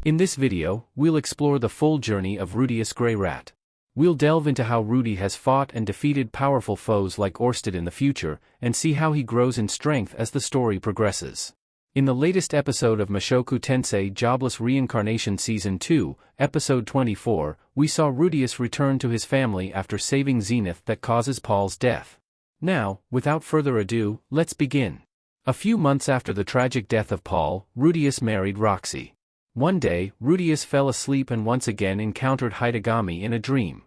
In this video, we'll explore the full journey of Rudius Grey Rat. We'll delve into how Rudy has fought and defeated powerful foes like Orsted in the future, and see how he grows in strength as the story progresses. In the latest episode of Mushoku Tensei Jobless Reincarnation Season 2, Episode 24, we saw Rudius return to his family after saving Zenith that causes Paul's death. Now, without further ado, let's begin. A few months after the tragic death of Paul, Rudius married Roxy. One day, Rudius fell asleep and once again encountered Heidami in a dream.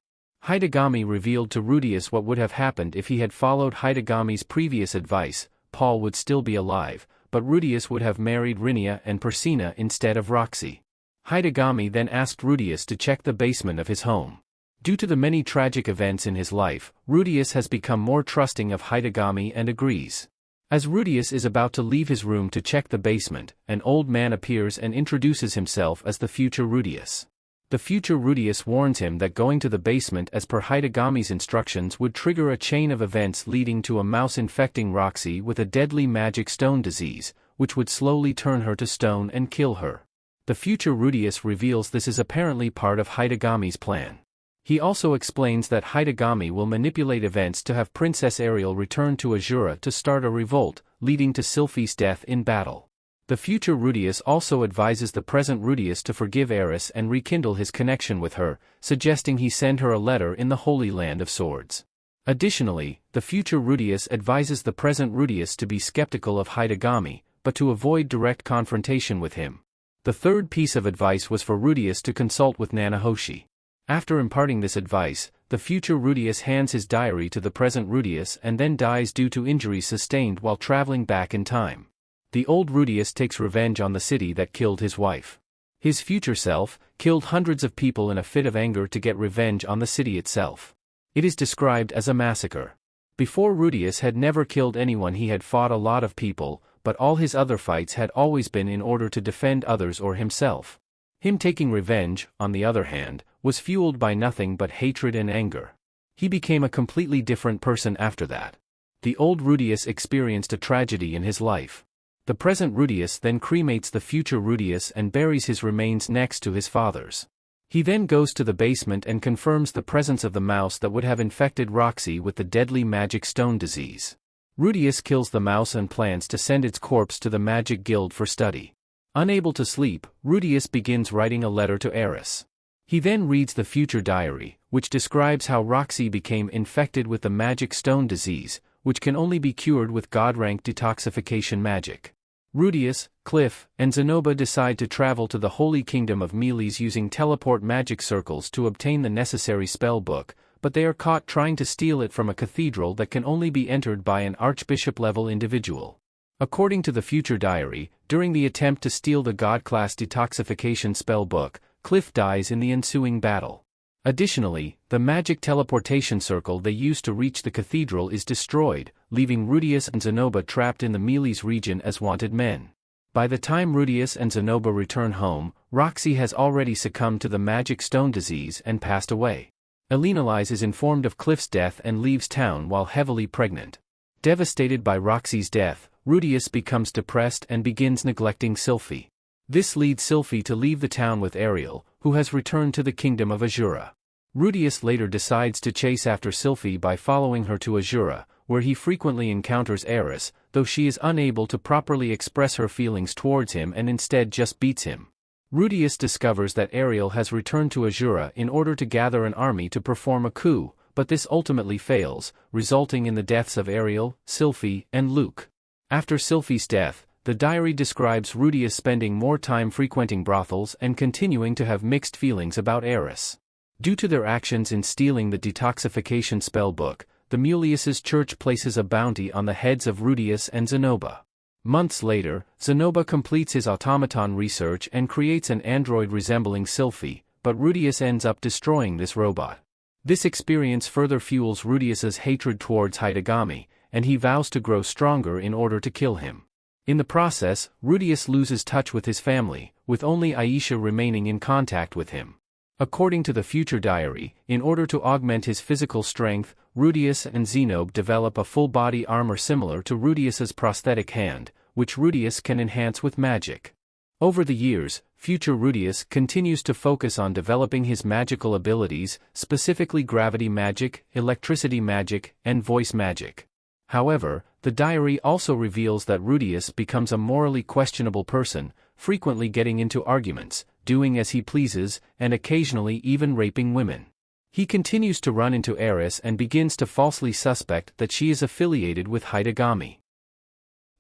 Heidami revealed to Rudius what would have happened if he had followed Heidami's previous advice. Paul would still be alive, but Rudius would have married Rinia and Persina instead of Roxy. Heidami then asked Rudius to check the basement of his home. Due to the many tragic events in his life, Rudius has become more trusting of Heidami and agrees. As Rudius is about to leave his room to check the basement, an old man appears and introduces himself as the future Rudius. The future Rudius warns him that going to the basement as per Heidami's instructions would trigger a chain of events leading to a mouse infecting Roxy with a deadly magic stone disease, which would slowly turn her to stone and kill her. The future Rudius reveals this is apparently part of Heidami's plan. He also explains that Heidami will manipulate events to have Princess Ariel return to Azura to start a revolt, leading to Sylphie's death in battle. The future Rudius also advises the present Rudius to forgive Eris and rekindle his connection with her, suggesting he send her a letter in the Holy Land of Swords. Additionally, the future Rudius advises the present Rudius to be skeptical of Heidami, but to avoid direct confrontation with him. The third piece of advice was for Rudius to consult with Nanahoshi. After imparting this advice, the future Rudius hands his diary to the present Rudius and then dies due to injuries sustained while traveling back in time. The old Rudius takes revenge on the city that killed his wife. His future self killed hundreds of people in a fit of anger to get revenge on the city itself. It is described as a massacre. Before Rudius had never killed anyone, he had fought a lot of people, but all his other fights had always been in order to defend others or himself. Him taking revenge, on the other hand, was fueled by nothing but hatred and anger. He became a completely different person after that. The old Rudius experienced a tragedy in his life. The present Rudius then cremates the future Rudius and buries his remains next to his father's. He then goes to the basement and confirms the presence of the mouse that would have infected Roxy with the deadly magic stone disease. Rudius kills the mouse and plans to send its corpse to the Magic Guild for study. Unable to sleep, Rudius begins writing a letter to Eris. He then reads the future diary, which describes how Roxy became infected with the magic stone disease, which can only be cured with god-rank detoxification magic. Rudius, Cliff, and Zenoba decide to travel to the Holy Kingdom of Meles using teleport magic circles to obtain the necessary spell book, but they are caught trying to steal it from a cathedral that can only be entered by an archbishop-level individual. According to the future diary, during the attempt to steal the god-class detoxification spell book, Cliff dies in the ensuing battle. Additionally, the magic teleportation circle they used to reach the cathedral is destroyed, leaving Rudius and Zenoba trapped in the Meles region as wanted men. By the time Rudius and Zenoba return home, Roxy has already succumbed to the magic stone disease and passed away. Elenalise is informed of Cliff's death and leaves town while heavily pregnant. Devastated by Roxy's death, Rudius becomes depressed and begins neglecting Sylphie. This leads Sylphie to leave the town with Ariel, who has returned to the kingdom of Azura. Rudius later decides to chase after Sylphie by following her to Azura, where he frequently encounters Eris, though she is unable to properly express her feelings towards him and instead just beats him. Rudius discovers that Ariel has returned to Azura in order to gather an army to perform a coup, but this ultimately fails, resulting in the deaths of Ariel, Sylphie, and Luke. After Sylphie's death, the diary describes Rudius spending more time frequenting brothels and continuing to have mixed feelings about Eris. Due to their actions in stealing the detoxification spellbook, the Mulius's church places a bounty on the heads of Rudius and Zenoba. Months later, Zenoba completes his automaton research and creates an android resembling Sylphie, but Rudius ends up destroying this robot. This experience further fuels Rudius's hatred towards Heidami, and he vows to grow stronger in order to kill him. In the process, Rudius loses touch with his family, with only Aisha remaining in contact with him. According to the future diary, in order to augment his physical strength, Rudius and Zenobe develop a full-body armor similar to Rudius's prosthetic hand, which Rudius can enhance with magic. Over the years, future Rudius continues to focus on developing his magical abilities, specifically gravity magic, electricity magic, and voice magic. However, the diary also reveals that Rudius becomes a morally questionable person, frequently getting into arguments, doing as he pleases, and occasionally even raping women. He continues to run into Eris and begins to falsely suspect that she is affiliated with Heidami.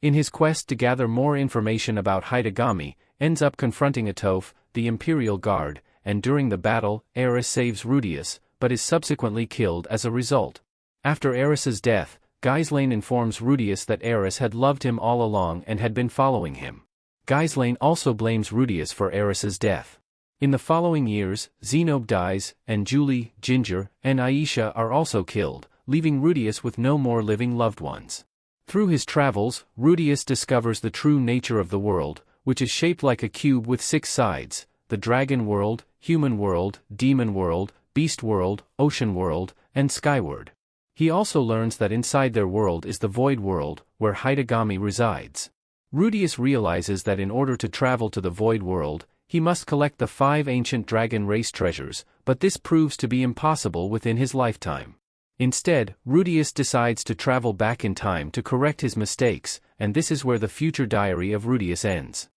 In his quest to gather more information about Heidami, ends up confronting Atoph, the Imperial Guard, and during the battle, Eris saves Rudius, but is subsequently killed as a result. After Eris's death, Ghislaine informs Rudius that Eris had loved him all along and had been following him. Ghislaine also blames Rudius for Eris's death. In the following years, Zenobe dies, and Julie, Ginger, and Aisha are also killed, leaving Rudius with no more living loved ones. Through his travels, Rudius discovers the true nature of the world, which is shaped like a cube with 6 sides: the dragon world, human world, demon world, beast world, ocean world, and skyward. He also learns that inside their world is the void world, where Heidami resides. Rudius realizes that in order to travel to the void world, he must collect the 5 ancient dragon race treasures, but this proves to be impossible within his lifetime. Instead, Rudius decides to travel back in time to correct his mistakes, and this is where the future diary of Rudius ends.